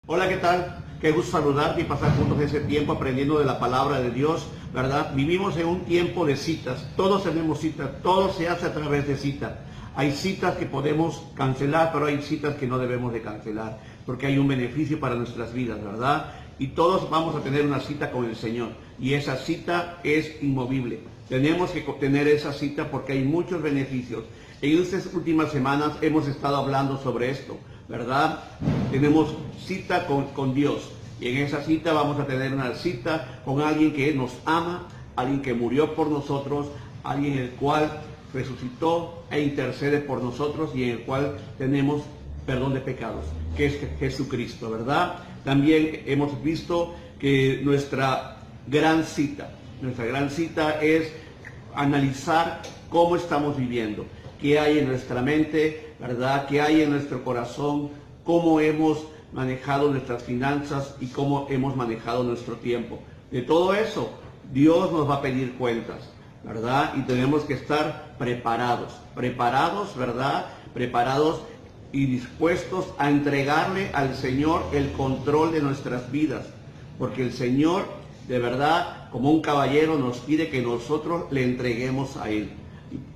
Hola, ¿qué tal? Qué gusto saludarte y pasar juntos ese tiempo aprendiendo de la palabra de Dios, ¿verdad? Vivimos en un tiempo de citas, todos tenemos citas, todo se hace a través de citas. Hay citas que podemos cancelar, pero hay citas que no debemos de cancelar, porque hay un beneficio para nuestras vidas, ¿verdad? Y todos vamos a tener una cita con el Señor, y esa cita es inmovible. Tenemos que tener esa cita porque hay muchos beneficios. En estas últimas semanas hemos estado hablando sobre esto, ¿verdad? Tenemos cita con Dios, y en esa cita vamos a tener una cita con alguien que nos ama, alguien que murió por nosotros, alguien el cual resucitó e intercede por nosotros y en el cual tenemos perdón de pecados, que es Jesucristo, ¿verdad? También hemos visto que nuestra gran cita es analizar cómo estamos viviendo, qué hay en nuestra mente, ¿verdad? Qué hay en nuestro corazón, cómo hemos manejado nuestras finanzas y cómo hemos manejado nuestro tiempo. De todo eso, Dios nos va a pedir cuentas, ¿verdad? Y tenemos que estar preparados, ¿verdad? Preparados y dispuestos a entregarle al Señor el control de nuestras vidas, porque el Señor, de verdad, como un caballero, nos pide que nosotros le entreguemos a Él.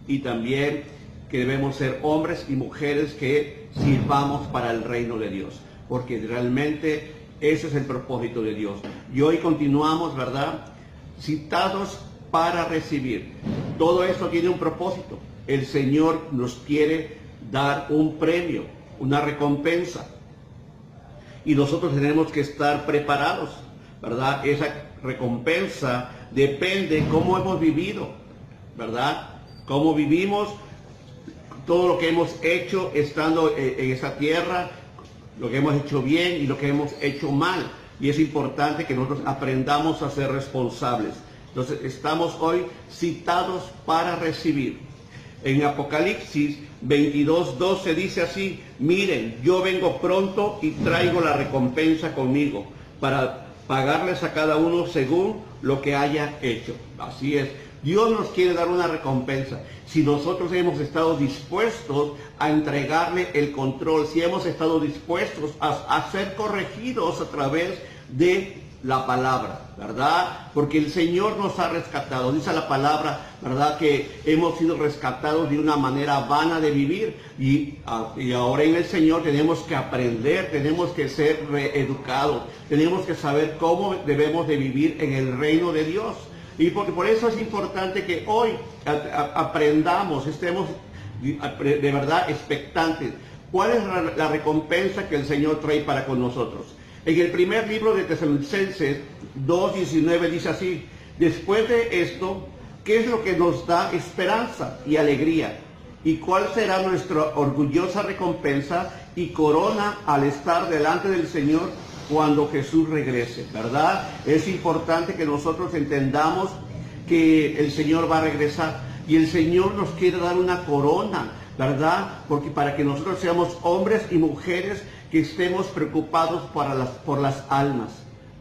Y también que debemos ser hombres y mujeres que sirvamos para el reino de Dios, porque realmente ese es el propósito de Dios. Y hoy continuamos, ¿verdad? Citados para recibir. Todo esto tiene un propósito. El Señor nos quiere dar un premio, una recompensa. Y nosotros tenemos que estar preparados, ¿verdad? Esa recompensa depende de cómo hemos vivido, ¿verdad? Cómo vivimos, todo lo que hemos hecho estando en esa tierra, lo que hemos hecho bien y lo que hemos hecho mal. Y es importante que nosotros aprendamos a ser responsables. Entonces estamos hoy citados para recibir. En Apocalipsis 22:12 dice así: miren, yo vengo pronto y traigo la recompensa conmigo para pagarles a cada uno según lo que haya hecho. Así es. Dios nos quiere dar una recompensa. Si nosotros hemos estado dispuestos a entregarle el control, si hemos estado dispuestos a ser corregidos a través de la palabra, ¿verdad? Porque el Señor nos ha rescatado. Dice la palabra, ¿verdad?, que hemos sido rescatados de una manera vana de vivir. Y ahora en el Señor tenemos que aprender, tenemos que ser reeducados, tenemos que saber cómo debemos de vivir en el reino de Dios. Y por eso es importante que hoy aprendamos, estemos de verdad expectantes. ¿Cuál es la recompensa que el Señor trae para con nosotros? En el primer libro de Tesalonicenses 2:19 dice así: después de esto, ¿qué es lo que nos da esperanza y alegría? ¿Y cuál será nuestra orgullosa recompensa y corona al estar delante del Señor cuando Jesús regrese? ¿Verdad? Es importante que nosotros entendamos que el Señor va a regresar y el Señor nos quiere dar una corona, ¿verdad? Porque para que nosotros seamos hombres y mujeres que estemos preocupados por las almas,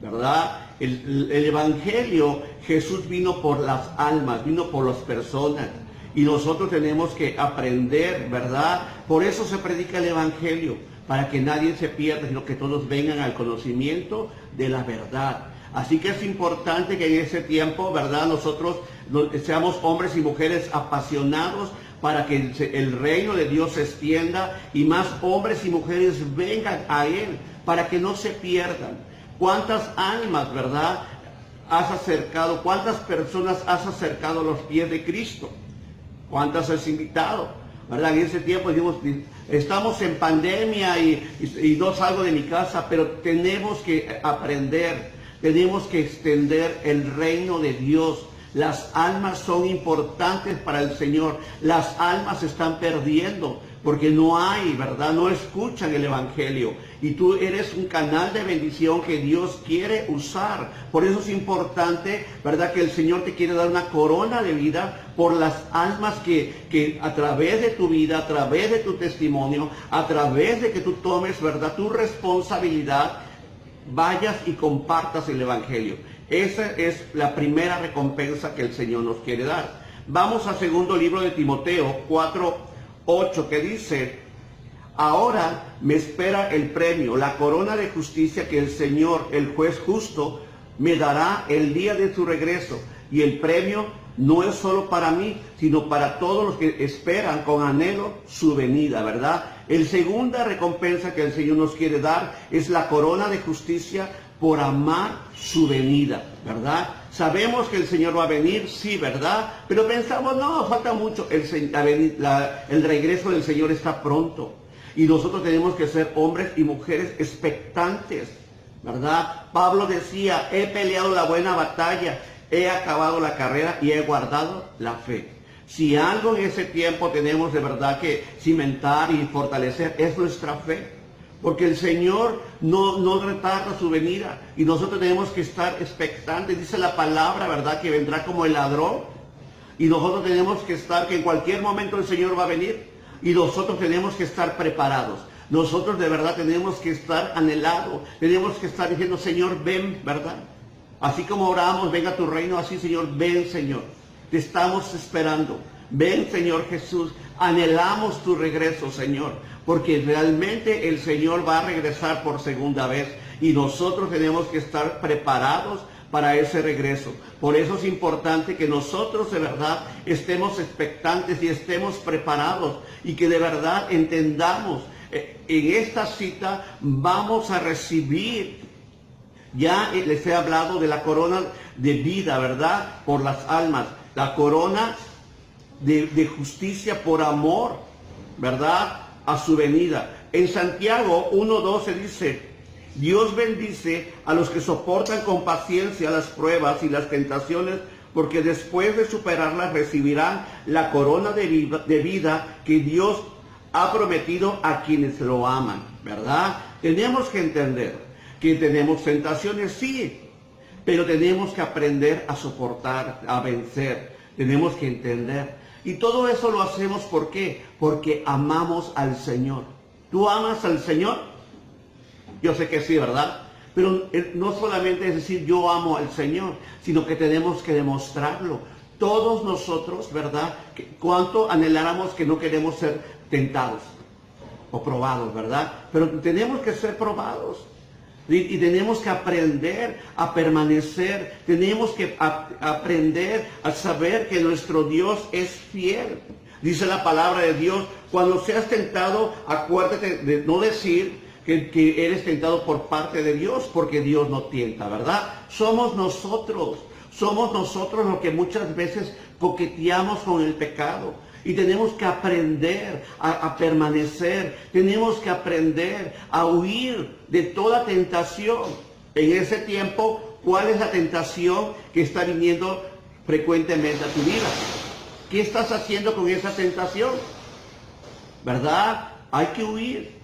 ¿verdad? El Evangelio, Jesús vino por las almas, vino por las personas. Y nosotros tenemos que aprender, ¿verdad? Por eso se predica el Evangelio, para que nadie se pierda, sino que todos vengan al conocimiento de la verdad. Así que es importante que en ese tiempo, ¿verdad?, nosotros seamos hombres y mujeres apasionados para que el reino de Dios se extienda y más hombres y mujeres vengan a Él, para que no se pierdan. ¿Cuántas almas, verdad, has acercado? ¿Cuántas personas has acercado a los pies de Cristo? ¿Cuántas has invitado? ¿Verdad? En ese tiempo decimos, estamos en pandemia y no salgo de mi casa, pero tenemos que aprender, tenemos que extender el reino de Dios. Las almas son importantes para el Señor. Las almas se están perdiendo porque no hay, ¿verdad? No escuchan el Evangelio. Y tú eres un canal de bendición que Dios quiere usar. Por eso es importante, ¿verdad?, que el Señor te quiere dar una corona de vida por las almas que a través de tu vida, a través de tu testimonio, a través de que tú tomes, ¿verdad?, tu responsabilidad, vayas y compartas el Evangelio. Esa es la primera recompensa que el Señor nos quiere dar. Vamos al segundo libro de Timoteo 4:8, que dice: Ahora me espera el premio, la corona de justicia que el Señor, el juez justo, me dará el día de su regreso. Y el premio no es solo para mí, sino para todos los que esperan con anhelo su venida, ¿verdad? La segunda recompensa que el Señor nos quiere dar es la corona de justicia por amar su venida, ¿verdad? Sabemos que el Señor va a venir, sí, ¿verdad? Pero pensamos, no, falta mucho. El regreso del Señor está pronto. Y nosotros tenemos que ser hombres y mujeres expectantes, ¿verdad? Pablo decía, he peleado la buena batalla, he acabado la carrera y he guardado la fe. Si algo en ese tiempo tenemos de verdad que cimentar y fortalecer es nuestra fe. Porque el Señor no retarda su venida y nosotros tenemos que estar expectantes. Dice la palabra, ¿verdad?, que vendrá como el ladrón. Y nosotros tenemos que estar, que en cualquier momento el Señor va a venir y nosotros tenemos que estar preparados. Nosotros de verdad tenemos que estar anhelados, tenemos que estar diciendo, Señor, ven, ¿verdad? Así como oramos, venga tu reino, así, Señor, ven, Señor. Te estamos esperando. Ven, Señor Jesús, anhelamos tu regreso, Señor, porque realmente el Señor va a regresar por segunda vez y nosotros tenemos que estar preparados para ese regreso. Por eso es importante que nosotros de verdad estemos expectantes y estemos preparados y que de verdad entendamos, en esta cita vamos a recibir, ya les he hablado de la corona de vida, ¿verdad?, por las almas, la corona de justicia por amor, ¿verdad?, a su venida. En Santiago 1:12 dice, Dios bendice a los que soportan con paciencia las pruebas y las tentaciones, porque después de superarlas recibirán la corona de vida que Dios ha prometido a quienes lo aman, ¿verdad? Tenemos que entender que tenemos tentaciones, sí, pero tenemos que aprender a soportar, a vencer. Tenemos que entender. Y todo eso lo hacemos, ¿por qué? Porque amamos al Señor. ¿Tú amas al Señor? Yo sé que sí, ¿verdad? Pero no solamente es decir yo amo al Señor, sino que tenemos que demostrarlo. Todos nosotros, ¿verdad? Cuánto anheláramos que no queremos ser tentados o probados, ¿verdad? Pero tenemos que ser probados. Y tenemos que aprender a permanecer, tenemos que aprender a saber que nuestro Dios es fiel. Dice la palabra de Dios, cuando seas tentado, acuérdate de no decir que eres tentado por parte de Dios, porque Dios no tienta, ¿verdad? Somos nosotros los que muchas veces coqueteamos con el pecado. Y tenemos que aprender a permanecer, tenemos que aprender a huir de toda tentación. En ese tiempo, ¿cuál es la tentación que está viniendo frecuentemente a tu vida? ¿Qué estás haciendo con esa tentación? ¿Verdad? Hay que huir,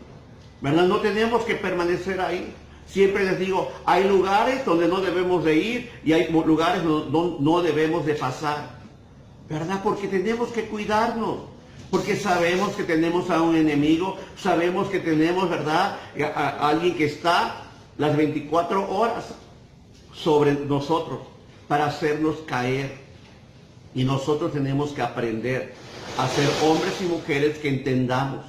¿verdad? No tenemos que permanecer ahí. Siempre les digo, hay lugares donde no debemos de ir y hay lugares donde no debemos de pasar. ¿Verdad? Porque tenemos que cuidarnos, porque sabemos que tenemos a un enemigo, sabemos que tenemos, ¿verdad?, a alguien que está las 24 horas sobre nosotros para hacernos caer. Y nosotros tenemos que aprender a ser hombres y mujeres que entendamos.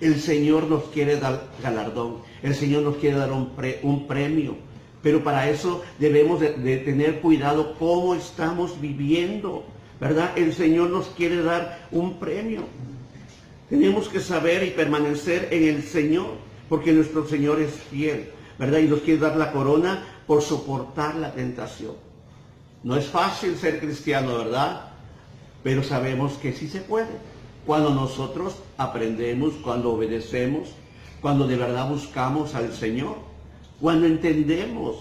El Señor nos quiere dar galardón, el Señor nos quiere dar un premio, pero para eso debemos de tener cuidado cómo estamos viviendo. ¿Verdad? El Señor nos quiere dar un premio. Tenemos que saber y permanecer en el Señor, porque nuestro Señor es fiel, ¿verdad? Y nos quiere dar la corona por soportar la tentación. No es fácil ser cristiano, ¿verdad? Pero sabemos que sí se puede. Cuando nosotros aprendemos, cuando obedecemos, cuando de verdad buscamos al Señor, cuando entendemos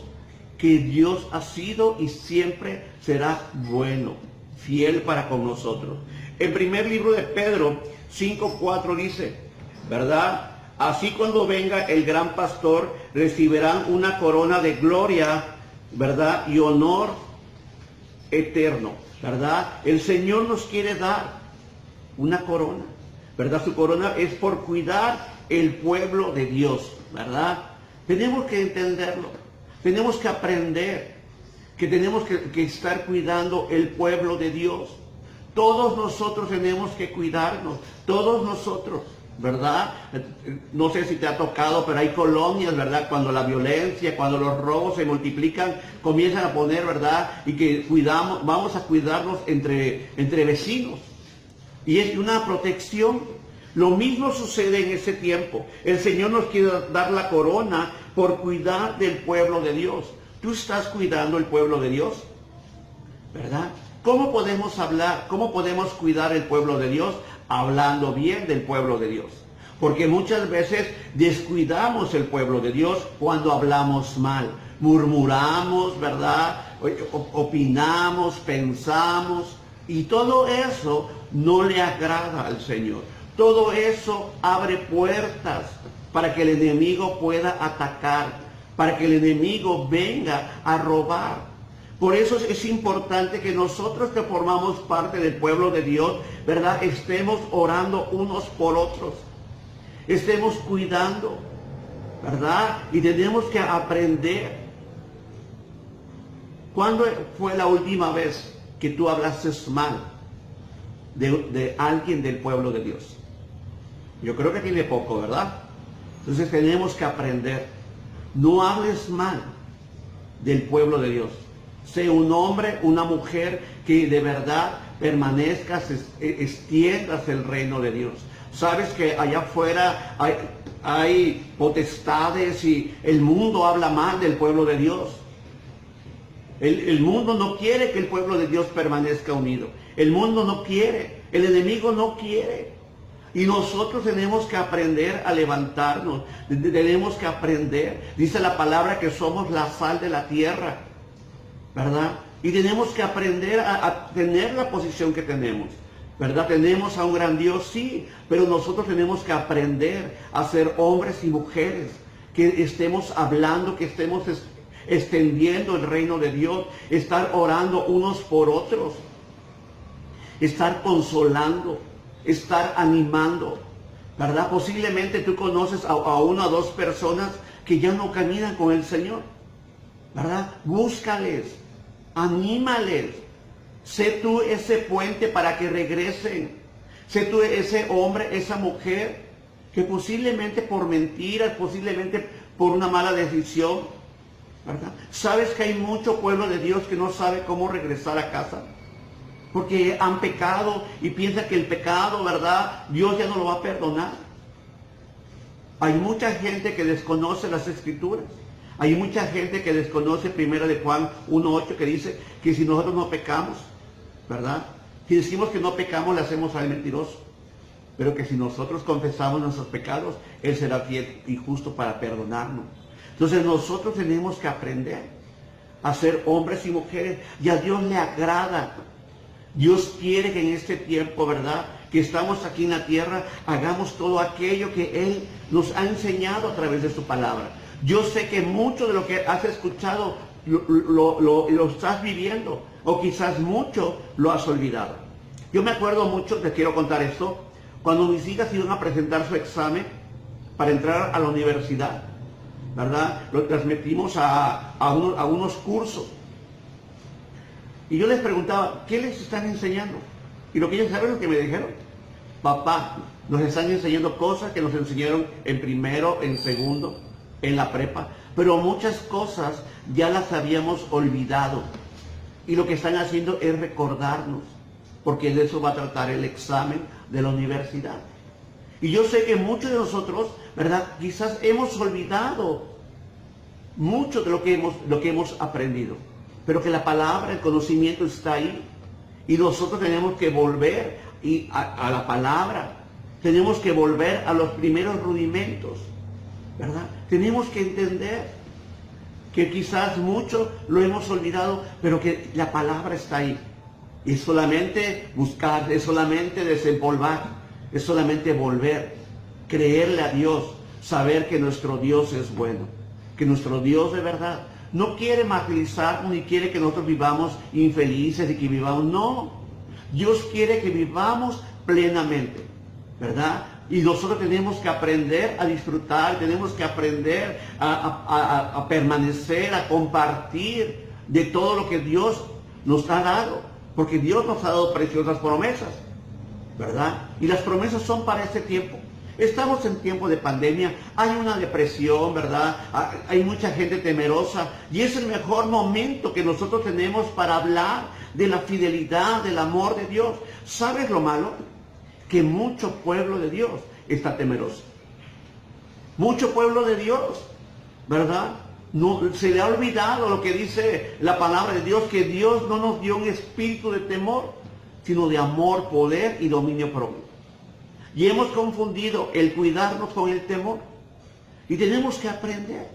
que Dios ha sido y siempre será bueno, fiel para con nosotros. El primer libro de Pedro 5:4 dice, ¿verdad? Así cuando venga el gran pastor, recibirán una corona de gloria, ¿verdad?, y honor eterno, ¿verdad? El Señor nos quiere dar una corona, ¿verdad? Su corona es por cuidar el pueblo de Dios, ¿verdad? Tenemos que entenderlo, tenemos que aprender que tenemos que estar cuidando el pueblo de Dios. Todos nosotros tenemos que cuidarnos, todos nosotros. ¿verdad? No sé si te ha tocado, pero hay colonias, ¿verdad? Cuando la violencia, cuando los robos se multiplican, comienzan a poner, ¿verdad? Y que vamos a cuidarnos entre vecinos. Y es una protección. Lo mismo sucede en ese tiempo. El Señor nos quiere dar la corona por cuidar del pueblo de Dios. ¿Tú estás cuidando el pueblo de Dios? ¿Verdad? ¿Cómo podemos hablar? ¿Cómo podemos cuidar el pueblo de Dios? Hablando bien del pueblo de Dios. Porque muchas veces descuidamos el pueblo de Dios cuando hablamos mal. Murmuramos, ¿verdad? Opinamos, pensamos. Y todo eso no le agrada al Señor. Todo eso abre puertas para que el enemigo pueda atacar, para que el enemigo venga a robar. Por eso es importante que nosotros que formamos parte del pueblo de Dios, ¿verdad? Estemos orando unos por otros. Estemos cuidando, ¿verdad? Y tenemos que aprender. ¿Cuándo fue la última vez que tú hablaste mal de alguien del pueblo de Dios? Yo creo que tiene poco, ¿verdad? Entonces tenemos que aprender. No hables mal del pueblo de Dios. Sé un hombre, una mujer que de verdad permanezcas, extiendas el reino de Dios. Sabes que allá afuera hay potestades y el mundo habla mal del pueblo de Dios. El mundo no quiere que el pueblo de Dios permanezca unido. El mundo no quiere. El enemigo no quiere. Y nosotros tenemos que aprender a levantarnos. Tenemos que aprender. Dice la palabra que somos la sal de la tierra, ¿verdad? Y tenemos que aprender a tener la posición que tenemos, ¿verdad? Tenemos a un gran Dios, sí, pero nosotros tenemos que aprender a ser hombres y mujeres, que estemos hablando, que estemos extendiendo el reino de Dios, estar orando unos por otros, estar consolando, estar animando, ¿verdad? Posiblemente tú conoces a una o dos personas que ya no caminan con el Señor, ¿verdad? Búscales, anímales, sé tú ese puente para que regresen, sé tú ese hombre, esa mujer, que posiblemente por mentiras, posiblemente por una mala decisión, ¿verdad? Sabes que hay mucho pueblo de Dios que no sabe cómo regresar a casa, porque han pecado y piensan que el pecado, ¿verdad? Dios ya no lo va a perdonar. Hay mucha gente que desconoce las Escrituras. Hay mucha gente que desconoce 1 de Juan 1:8 que dice que si nosotros no pecamos, ¿verdad? Si decimos que no pecamos, le hacemos al mentiroso. Pero que si nosotros confesamos nuestros pecados, Él será fiel y justo para perdonarnos. Entonces nosotros tenemos que aprender a ser hombres y mujeres, y a Dios le agrada. Dios quiere que en este tiempo, ¿verdad?, que estamos aquí en la tierra, hagamos todo aquello que Él nos ha enseñado a través de su palabra. Yo sé que mucho de lo que has escuchado lo estás viviendo, o quizás mucho lo has olvidado. Yo me acuerdo mucho, te quiero contar esto, cuando mis hijas iban a presentar su examen para entrar a la universidad, ¿verdad? Las metimos a unos cursos. Y yo les preguntaba, ¿qué les están enseñando? Y lo que ellos saben es lo que me dijeron. Papá, nos están enseñando cosas que nos enseñaron en primero, en segundo, en la prepa. Pero muchas cosas ya las habíamos olvidado. Y lo que están haciendo es recordarnos. Porque de eso va a tratar el examen de la universidad. Y yo sé que muchos de nosotros, ¿verdad?, quizás hemos olvidado mucho de lo que hemos aprendido. Pero que la palabra, el conocimiento está ahí. Y nosotros tenemos que volver a la palabra. Tenemos que volver a los primeros rudimentos, ¿verdad? Tenemos que entender que quizás mucho lo hemos olvidado, pero que la palabra está ahí. Es solamente buscar, es solamente desempolvar, es solamente volver, creerle a Dios, saber que nuestro Dios es bueno, que nuestro Dios de verdad no quiere martirizarnos ni quiere que nosotros vivamos infelices y que vivamos, no. Dios quiere que vivamos plenamente, ¿verdad? Y nosotros tenemos que aprender a disfrutar, tenemos que aprender a permanecer, a compartir de todo lo que Dios nos ha dado, porque Dios nos ha dado preciosas promesas, ¿verdad? Y las promesas son para este tiempo. Estamos en tiempo de pandemia, hay una depresión, ¿verdad? Hay mucha gente temerosa y es el mejor momento que nosotros tenemos para hablar de la fidelidad, del amor de Dios. ¿Sabes lo malo? Que mucho pueblo de Dios está temeroso. Mucho pueblo de Dios, ¿verdad? No, se le ha olvidado lo que dice la palabra de Dios, que Dios no nos dio un espíritu de temor, sino de amor, poder y dominio propio. Y hemos confundido el cuidarnos con el temor. Y tenemos que aprender.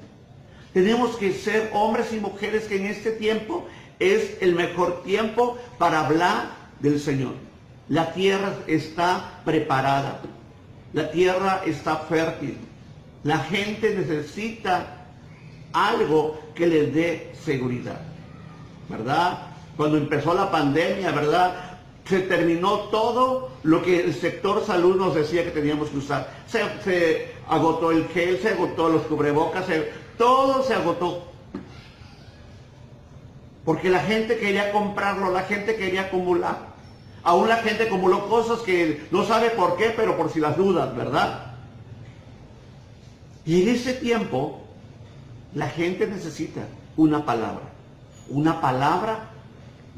Tenemos que ser hombres y mujeres que en este tiempo es el mejor tiempo para hablar del Señor. La tierra está preparada. La tierra está fértil. La gente necesita algo que les dé seguridad. ¿Verdad? Cuando empezó la pandemia, ¿verdad? Se terminó todo lo que el sector salud nos decía que teníamos que usar. Se agotó el gel, se agotó los cubrebocas, todo se agotó. Porque la gente quería comprarlo, la gente quería acumular. Aún la gente acumuló cosas que no sabe por qué, pero por si las dudas, ¿verdad? Y en ese tiempo, la gente necesita una palabra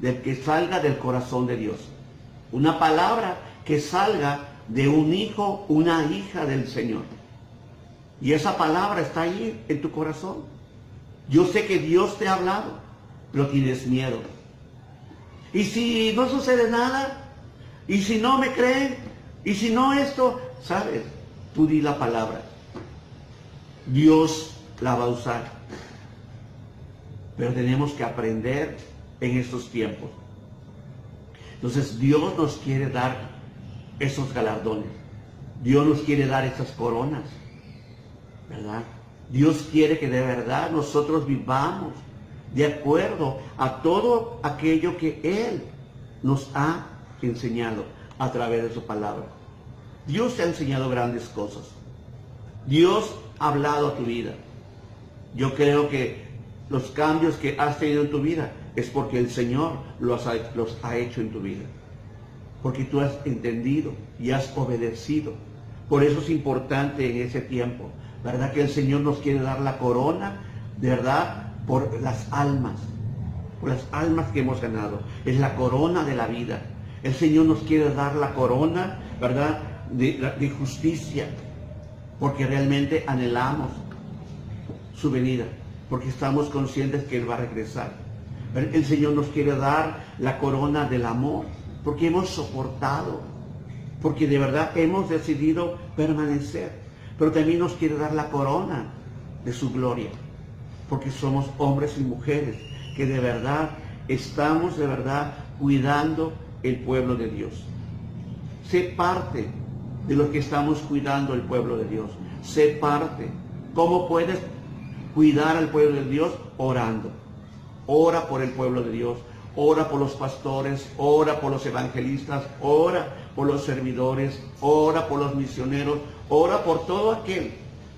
del que salga del corazón de Dios. Una palabra que salga de un hijo, una hija del Señor. Y esa palabra está ahí en tu corazón. Yo sé que Dios te ha hablado, pero tienes miedo. Y si no sucede nada, y si no me creen, y si no esto, ¿sabes? Tú di la palabra. Dios la va a usar. Pero tenemos que aprender en estos tiempos. Entonces Dios nos quiere dar esos galardones. Dios nos quiere dar esas coronas, ¿verdad? Dios quiere que de verdad nosotros vivamos de acuerdo a todo aquello que Él nos ha enseñado a través de su palabra. Dios te ha enseñado grandes cosas. Dios ha hablado a tu vida. Yo creo que los cambios que has tenido en tu vida es porque el Señor los ha hecho en tu vida. Porque tú has entendido y has obedecido. Por eso es importante en ese tiempo, ¿verdad? Que el Señor nos quiere dar la corona, ¿verdad? Por las almas que hemos ganado. Es la corona de la vida. El Señor nos quiere dar la corona, ¿verdad? De justicia. Porque realmente anhelamos su venida. Porque estamos conscientes que Él va a regresar. El Señor nos quiere dar la corona del amor, porque hemos soportado, porque de verdad hemos decidido permanecer. Pero también nos quiere dar la corona de su gloria, porque somos hombres y mujeres que de verdad estamos cuidando el pueblo de Dios. Sé parte de los que estamos cuidando el pueblo de Dios. Sé parte. ¿Cómo puedes cuidar al pueblo de Dios? Orando. Ora por el pueblo de Dios, ora por los pastores, ora por los evangelistas, ora por los servidores, ora por los misioneros, ora por todo aquel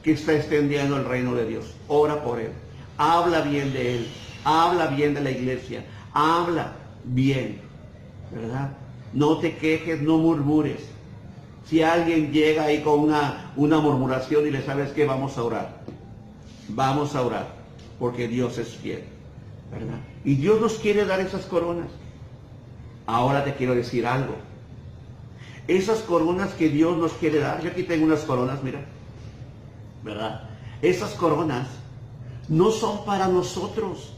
que está extendiendo el reino de Dios. Ora por él. Habla bien de él, habla bien de la iglesia, habla bien, ¿verdad? No te quejes, no murmures. Si alguien llega ahí con una murmuración y le sabes que vamos a orar. Vamos a orar, porque Dios es fiel. ¿Verdad? Y Dios nos quiere dar esas coronas. Ahora te quiero decir algo. Esas coronas que Dios nos quiere dar, yo aquí tengo unas coronas, mira, ¿verdad? Esas coronas no son para nosotros.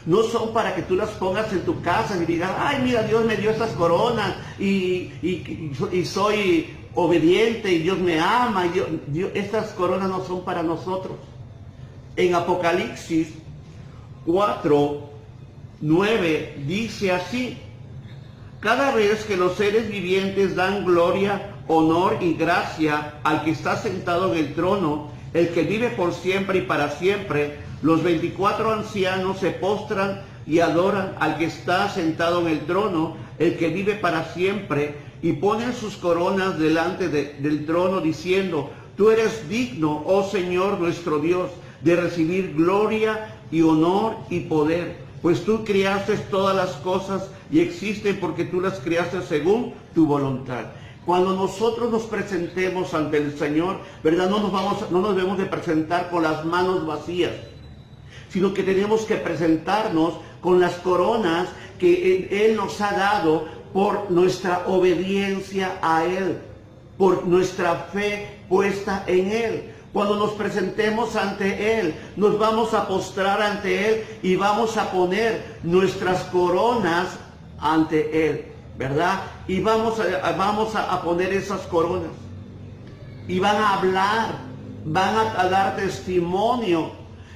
No son para que tú las pongas en tu casa y digas, ay, mira, Dios me dio estas coronas y soy obediente y Dios me ama. Estas coronas no son para nosotros. En Apocalipsis 4:9 dice así: cada vez que los seres vivientes dan gloria, honor y gracia al que está sentado en el trono, el que vive por siempre y para siempre, los 24 ancianos se postran y adoran al que está sentado en el trono, el que vive para siempre, y ponen sus coronas delante del trono diciendo, tú eres digno, oh Señor nuestro Dios, de recibir gloria y honor y poder, pues tú creaste todas las cosas y existen porque tú las creaste según tu voluntad. Cuando nosotros nos presentemos ante el Señor, ¿verdad? No nos debemos de presentar con las manos vacías, sino que tenemos que presentarnos con las coronas que Él nos ha dado por nuestra obediencia a Él, por nuestra fe puesta en Él. Cuando nos presentemos ante Él, nos vamos a postrar ante Él y vamos a poner nuestras coronas ante Él, ¿verdad? Y vamos a poner esas coronas. Y van a hablar, van a dar testimonio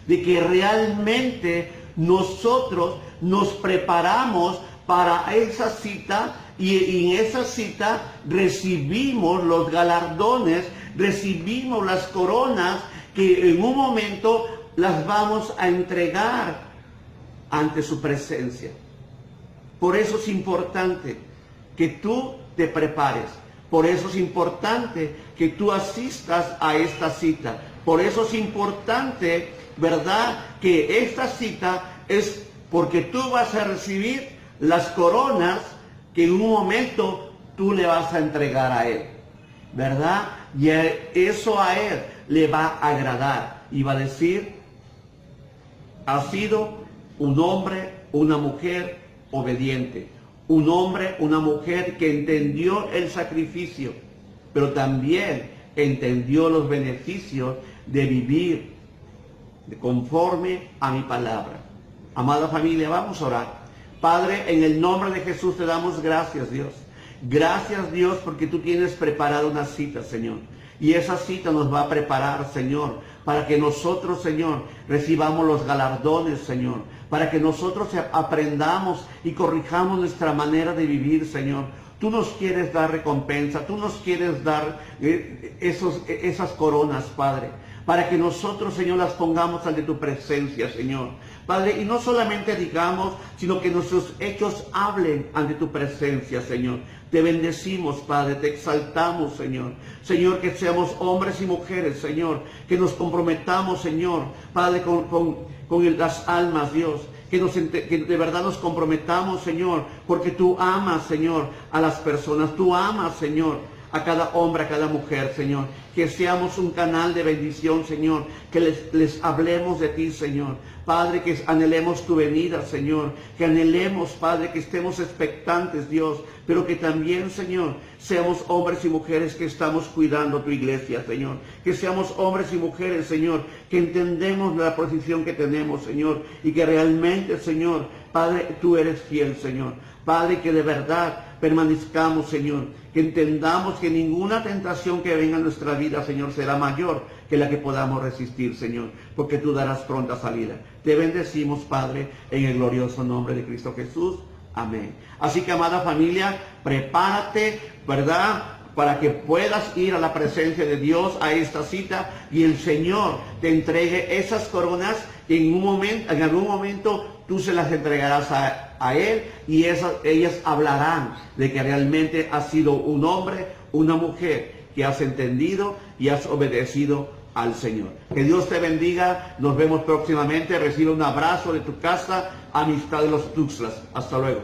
de que realmente nosotros nos preparamos para esa cita y en esa cita recibimos los galardones, recibimos las coronas que en un momento las vamos a entregar ante su presencia. Por eso es importante que tú te prepares. Por eso es importante que tú asistas a esta cita. Por eso es importante, ¿verdad?, que esta cita es porque tú vas a recibir las coronas que en un momento tú le vas a entregar a Él, ¿verdad? Y eso a Él le va a agradar y va a decir: ha sido un hombre, una mujer obediente, un hombre, una mujer que entendió el sacrificio, pero también entendió los beneficios de vivir conforme a mi palabra. Amada familia, vamos a orar. Padre, en el nombre de Jesús te damos gracias, Dios. Gracias, Dios, porque tú tienes preparada una cita, Señor. Y esa cita nos va a preparar, Señor, para que nosotros, Señor, recibamos los galardones, Señor. Para que nosotros aprendamos y corrijamos nuestra manera de vivir, Señor. Tú nos quieres dar recompensa, tú nos quieres dar esas coronas, Padre. Para que nosotros, Señor, las pongamos ante tu presencia, Señor. Padre, y no solamente digamos, sino que nuestros hechos hablen ante tu presencia, Señor. Te bendecimos, Padre, te exaltamos, Señor. Señor, que seamos hombres y mujeres, Señor. Que nos comprometamos, Señor, Padre, con las almas, Dios. Que de verdad nos comprometamos, Señor, porque tú amas, Señor, a las personas. Tú amas, Señor, a cada hombre, a cada mujer, Señor. Que seamos un canal de bendición, Señor. Que les hablemos de ti, Señor. Padre, que anhelemos tu venida, Señor. Que anhelemos, Padre, que estemos expectantes, Dios. Pero que también, Señor, seamos hombres y mujeres que estamos cuidando tu iglesia, Señor. Que seamos hombres y mujeres, Señor, que entendemos la posición que tenemos, Señor. Y que realmente, Señor, Padre, tú eres fiel, Señor. Padre, que de verdad permanezcamos, Señor, que entendamos que ninguna tentación que venga en nuestra vida, Señor, será mayor que la que podamos resistir, Señor, porque tú darás pronta salida. Te bendecimos, Padre, en el glorioso nombre de Cristo Jesús. Amén. Así que, amada familia, prepárate, ¿verdad?, para que puedas ir a la presencia de Dios a esta cita y el Señor te entregue esas coronas que en algún momento tú se las entregarás a Él y ellas hablarán de que realmente has sido un hombre, una mujer que has entendido y has obedecido al Señor. Que Dios te bendiga. Nos vemos próximamente. Recibe un abrazo de tu casa, Amistad de los Tuxtlas. Hasta luego.